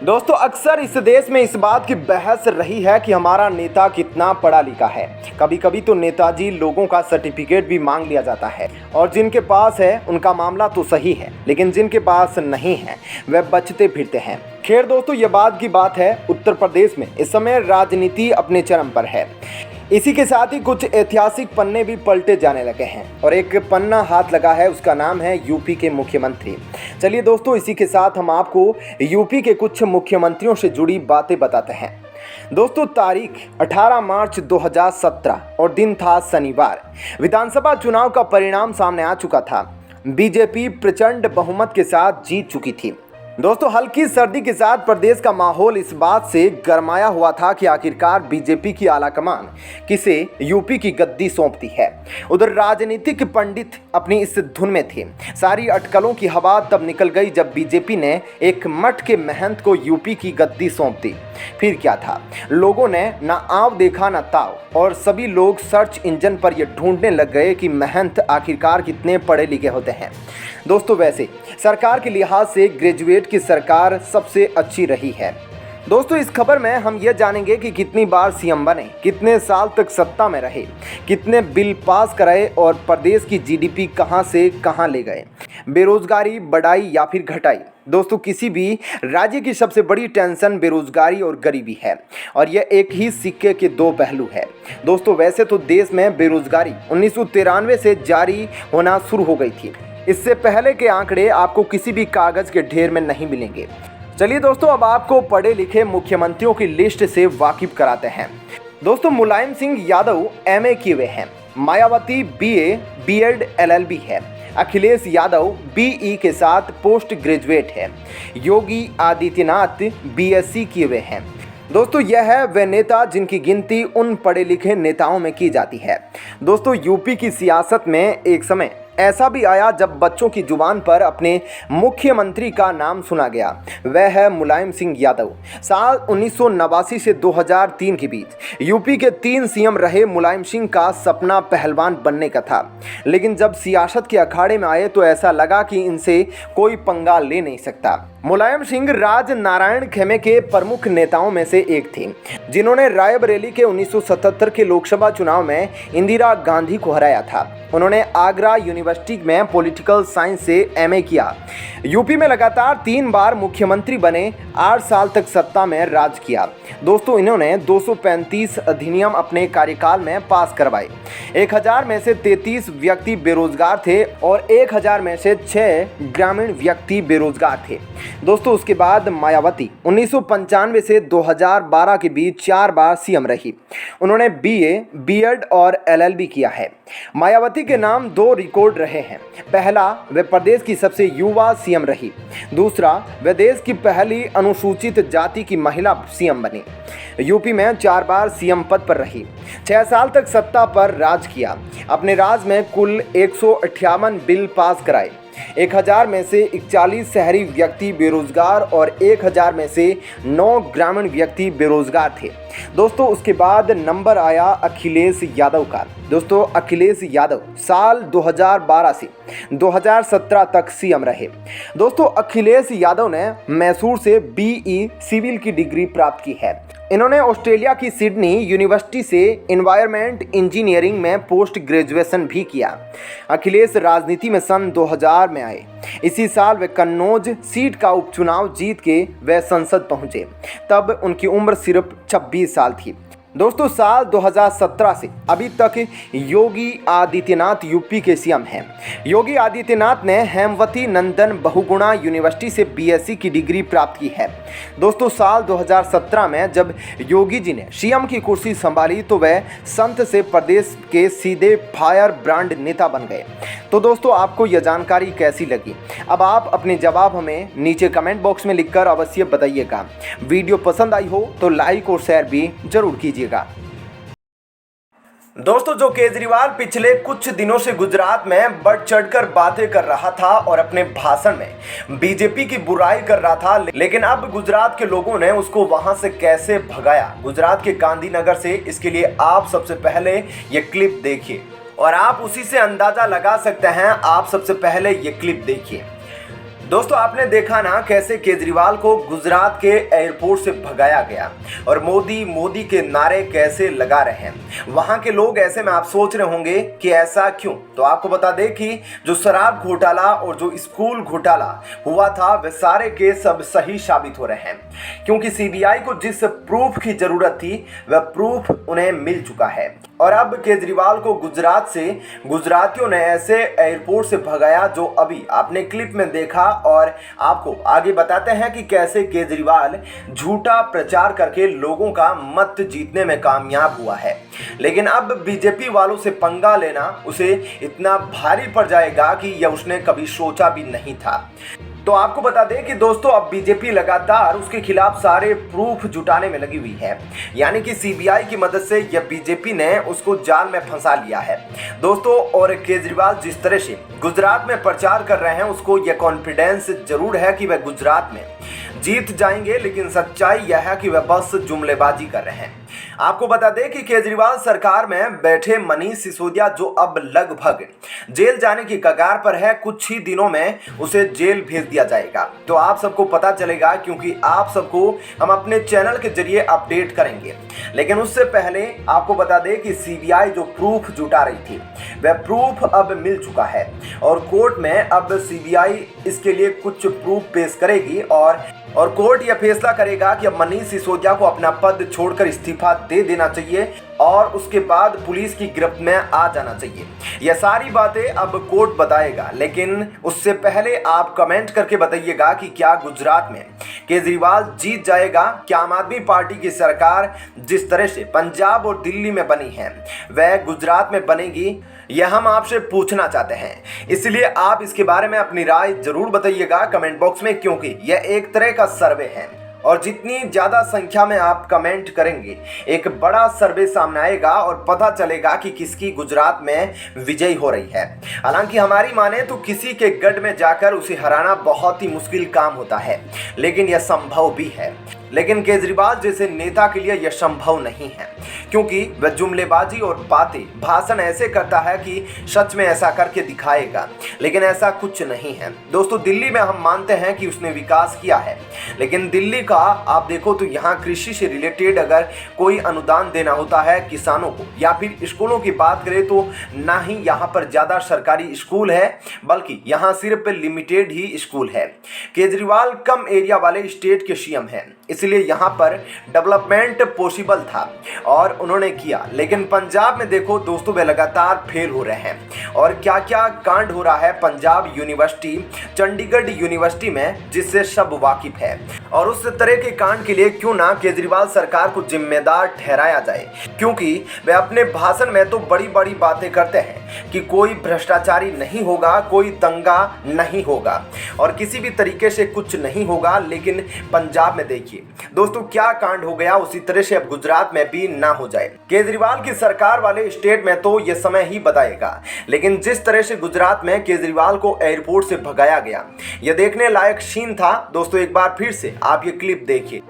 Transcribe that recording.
दोस्तों अक्सर इस देश में इस बात की बहस रही है कि हमारा नेता कितना पढ़ा लिखा है। कभी कभी तो नेताजी लोगों का सर्टिफिकेट भी मांग लिया जाता है और जिनके पास है उनका मामला तो सही है, लेकिन जिनके पास नहीं है वे बचते फिरते हैं। खैर दोस्तों, ये बात की बात है, उत्तर प्रदेश में इस समय राजनीति अपने चरम पर है। इसी के साथ ही कुछ ऐतिहासिक पन्ने भी पलटे जाने लगे हैं और एक पन्ना हाथ लगा है, उसका नाम है यूपी के मुख्यमंत्री। चलिए दोस्तों, इसी के साथ हम आपको यूपी के कुछ मुख्यमंत्रियों से जुड़ी बातें बताते हैं। दोस्तों तारीख 18 मार्च 2017 और दिन था शनिवार। विधानसभा चुनाव का परिणाम सामने आ चुका था। बीजेपी प्रचंड बहुमत के साथ जीत चुकी थी। दोस्तों हल्की सर्दी के साथ प्रदेश का माहौल इस बात से गरमाया हुआ था कि आखिरकार बीजेपी की आलाकमान किसे यूपी की गद्दी सौंपती है। उधर राजनीतिक पंडित अपनी इस धुन में थे। सारी अटकलों की हवा तब निकल गई जब बीजेपी ने एक मठ के महंत को यूपी की गद्दी सौंप दी। फिर क्या था, लोगों ने ना आव देखा ना ताव और सभी लोग सर्च इंजन पर यह ढूंढने लग गए कि महंत आखिरकार कितने पढ़े लिखे होते हैं। दोस्तों वैसे सरकार के लिहाज से ग्रेजुएट की सरकार सबसे अच्छी रही है। दोस्तों इस खबर में हम ये जानेंगे कि कितनी बार सीएम बने, कितने साल तक सत्ता में रहे, कितने बिल पास कराए और प्रदेश की जीडीपी कहां से कहां ले गए, बेरोजगारी बढ़ाई या फिर घटाई। दोस्तों किसी भी राज्य की सबसे बड़ी टेंशन बेरोजगारी और गरीबी है और यह एक ही सिक्के के दो पहलू है। दोस्तों वैसे तो देश में बेरोजगारी 1993 से जारी होना शुरू हो गई थी। इससे पहले के आंकड़े आपको किसी भी कागज के ढेर में नहीं मिलेंगे। चलिए दोस्तों अब आपको पढ़े लिखे मुख्यमंत्रियों की लिस्ट से वाकिफ कराते हैं। दोस्तों मुलायम सिंह यादव एमए किए हुए हैं, मायावती बीए बीएड एलएलबी है, अखिलेश यादव बीई के साथ पोस्ट ग्रेजुएट है, योगी आदित्यनाथ बीएससी किए हुए हैं। दोस्तों यह है वे नेता जिनकी गिनती उन पढ़े लिखे नेताओं में की जाती है। दोस्तों यूपी की सियासत में एक समय ऐसा भी आया जब बच्चों की जुबान पर अपने मुख्यमंत्री का नाम सुना गया। वह है मुलायम सिंह यादव। साल 1989 से 2003 के बीच यूपी के 3 सीएम रहे मुलायम सिंह का सपना पहलवान बनने का था, लेकिन जब सियासत के अखाड़े में आए तो ऐसा लगा कि इनसे कोई पंगा ले नहीं सकता। मुलायम सिंह राज नारायण खेमे के प्रमुख नेताओं में से एक थे, जिन्होंने रायबरेली के 1977 के लोकसभा चुनाव में इंदिरा गांधी को हराया था। उन्होंने आगरा यूनिवर्सिटी में पॉलिटिकल साइंस से एमए किया। यूपी में लगातार 3 बार मुख्यमंत्री बने, 8 साल तक सत्ता में राज किया। दोस्तों इन्होंने 235 अधिनियम अपने कार्यकाल में पास करवाए। 1000 में से 33 व्यक्ति बेरोजगार थे और 1000 में से 6 ग्रामीण व्यक्ति बेरोजगार थे। दोस्तों उसके बाद मायावती 1995 से 2012 के बीच 4 बार सीएम रही। उन्होंने बीए बीएड और एलएलबी किया है। मायावती के नाम 2 रिकॉर्ड रहे हैं। पहला, वे प्रदेश की सबसे युवा सीएम रही। दूसरा, वे देश की पहली अनुसूचित जाति की महिला सीएम बनी। यूपी में 4 बार सीएम पद पर रही। 6 साल तक सत्ता पर राज किया। अपने राज में कुल 158 बिल पास कराए। 1000 में से 41 शहरी व्यक्ति बेरोजगार और 1000 में से 9 ग्रामीण व्यक्ति बेरोजगार थे। दोस्तों उसके बाद नंबर आया अखिलेश यादव का। दोस्तों अखिलेश यादव साल 2012 से 2017 तक सीएम रहे। दोस्तों अखिलेश यादव ने मैसूर से बीई सिविल की डिग्री प्राप्त की है। इन्होंने ऑस्ट्रेलिया की सिडनी यूनिवर्सिटी से एनवायरमेंट इंजीनियरिंग में पोस्ट ग्रेजुएशन भी किया। अखिलेश राजनीति में सन 2000 में आए। इसी साल वे कन्नौज सीट का उपचुनाव जीत के वे संसद पहुंचे। तब उनकी उम्र सिर्फ 26 साल थी। दोस्तों साल 2017 से अभी तक योगी आदित्यनाथ यूपी के सीएम हैं। योगी आदित्यनाथ ने हेमवती नंदन बहुगुणा यूनिवर्सिटी से बीएससी की डिग्री प्राप्त की है। दोस्तों साल 2017 में जब योगी जी ने सीएम की कुर्सी संभाली तो वह संत से प्रदेश के सीधे फायर ब्रांड नेता बन गए। तो दोस्तों आपको यह जानकारी कैसी लगी? अब आप अपने जवाब हमें नीचे कमेंट बॉक्स में लिखकर अवश्य बताइएगा। वीडियो पसंद आई हो तो लाइक और शेयर भी जरूर कीजिएगा। दोस्तों जो केजरीवाल पिछले कुछ दिनों से गुजरात में बढ़ चढ़कर बातें कर रहा था और अपने भाषण में बीजेपी की बुराई कर रहा था, लेकिन अब गुजरात के लोगों ने उसको वहां से कैसे भगाया, गुजरात के गांधीनगर से, इसके लिए आप सबसे पहले ये क्लिप देखिए और आप उसी से अंदाजा लगा सकते हैं। आप सबसे पहले ये क्लिप देखिए। दोस्तों आपने देखा ना कैसे केजरीवाल को गुजरात के एयरपोर्ट से भगाया गया और मोदी के नारे कैसे लगा रहे हैं वहां के लोग। ऐसे में आप सोच रहे होंगे कि ऐसा क्यों। तो आपको बता दें कि जो शराब घोटाला और जो स्कूल घोटाला हुआ था वे सारे केस अब सही साबित हो रहे हैं, क्योंकि सीबीआई को जिस प्रूफ की जरूरत थी वह प्रूफ उन्हें मिल चुका है। और अब केजरीवाल को गुजरात से गुजरातियों ने ऐसे एयरपोर्ट से भगाया जो अभी आपने क्लिप में देखा। और आपको आगे बताते हैं कि कैसे केजरीवाल झूठा प्रचार करके लोगों का मत जीतने में कामयाब हुआ है। लेकिन अब बीजेपी वालों से पंगा लेना उसे इतना भारी पड़ जाएगा कि यह उसने कभी सोचा भी नहीं था। तो आपको बता दें कि दोस्तों अब बीजेपी लगातार उसके खिलाफ सारे प्रूफ जुटाने में लगी हुई है, यानी कि सीबीआई की मदद से यह बीजेपी ने उसको जाल में फंसा लिया है दोस्तों। और केजरीवाल जिस तरह से गुजरात में प्रचार कर रहे हैं उसको यह कॉन्फिडेंस जरूर है कि वह गुजरात में जीत जाएंगे, लेकिन सच्चाई यह है कि वह बस जुमलेबाजी कर रहे हैं। आपको बता दें कि केजरीवाल सरकार में बैठे मनीष सिसोदिया जो अब लगभग जेल जाने की कगार पर है, कुछ ही दिनों में उसे जेल भेज दिया जाएगा। तो आप सबको पता चलेगा, क्योंकि आप सबको हम अपने चैनल के जरिए अपडेट करेंगे। लेकिन उससे पहले आपको बता दें कि सीबीआई जो प्रूफ जुटा रही थी वह प्रूफ अब मिल चुका है और कोर्ट में अब सीबीआई इसके लिए कुछ प्रूफ पेश करेगी और कोर्ट यह फैसला करेगा कि अब मनीष सिसोदिया को अपना पद छोड़कर इस्तीफा दे देना चाहिए और उसके बाद पुलिस की गिरफ्त में आ जाना चाहिए। यह सारी बातें अब कोर्ट बताएगा, लेकिन उससे पहले आप कमेंट करके बताइएगा कि क्या गुजरात में केजरीवाल जीत जाएगा? क्या आम आदमी पार्टी की सरकार जिस तरह से पंजाब और दिल्ली में बनी है वह गुजरात में बनेगी? यह हम आपसे पूछना चाहते हैं, इसलिए आप इसके बारे में अपनी राय जरूर बताइएगा कमेंट बॉक्स में, क्योंकि यह एक तरह का सर्वे है और जितनी ज़्यादा संख्या में आप कमेंट करेंगे एक बड़ा सर्वे सामने आएगा और पता चलेगा कि किसकी गुजरात में विजय हो रही है। हालांकि हमारी माने तो किसी के गढ़ में जाकर उसे हराना बहुत ही मुश्किल काम होता है, लेकिन यह संभव भी है। लेकिन केजरीवाल जैसे नेता के लिए यह संभव नहीं है, क्योंकि वह जुमलेबाजी और बातें भाषण ऐसे करता है कि सच में ऐसा करके दिखाएगा, लेकिन ऐसा कुछ नहीं है। दोस्तों दिल्ली में हम मानते हैं कि उसने विकास किया है, लेकिन दिल्ली का आप देखो तो यहाँ कृषि से रिलेटेड अगर कोई अनुदान देना होता है किसानों को या फिर स्कूलों की बात करें तो ना ही यहाँ पर ज़्यादा सरकारी स्कूल है, बल्कि यहाँ सिर्फ लिमिटेड ही स्कूल है। केजरीवाल कम एरिया वाले स्टेट के सीएम हैं, इसलिए यहाँ पर डेवलपमेंट पॉसिबल था और उन्होंने किया। लेकिन पंजाब में देखो दोस्तों वे लगातार फेल हो रहे हैं और क्या क्या कांड हो रहा है पंजाब यूनिवर्सिटी, चंडीगढ़ यूनिवर्सिटी में, जिससे सब वाकिफ है। और उस तरह के कांड के लिए क्यों ना केजरीवाल सरकार को जिम्मेदार ठहराया जाए, क्योंकि वे अपने भाषण में तो बड़ी बड़ी बातें करते हैं कि कोई भ्रष्टाचारी नहीं होगा, कोई दंगा नहीं होगा और किसी भी तरीके से कुछ नहीं होगा। लेकिन पंजाब में देखिए दोस्तों क्या कांड हो गया, उसी तरह से अब गुजरात में भी ना हो जाए। केजरीवाल की सरकार वाले स्टेट में तो ये समय ही बताएगा, लेकिन जिस तरह से गुजरात में केजरीवाल को एयरपोर्ट से भगाया गया यह देखने लायक सीन था। दोस्तों एक बार फिर से आप ये क्लिप देखिए।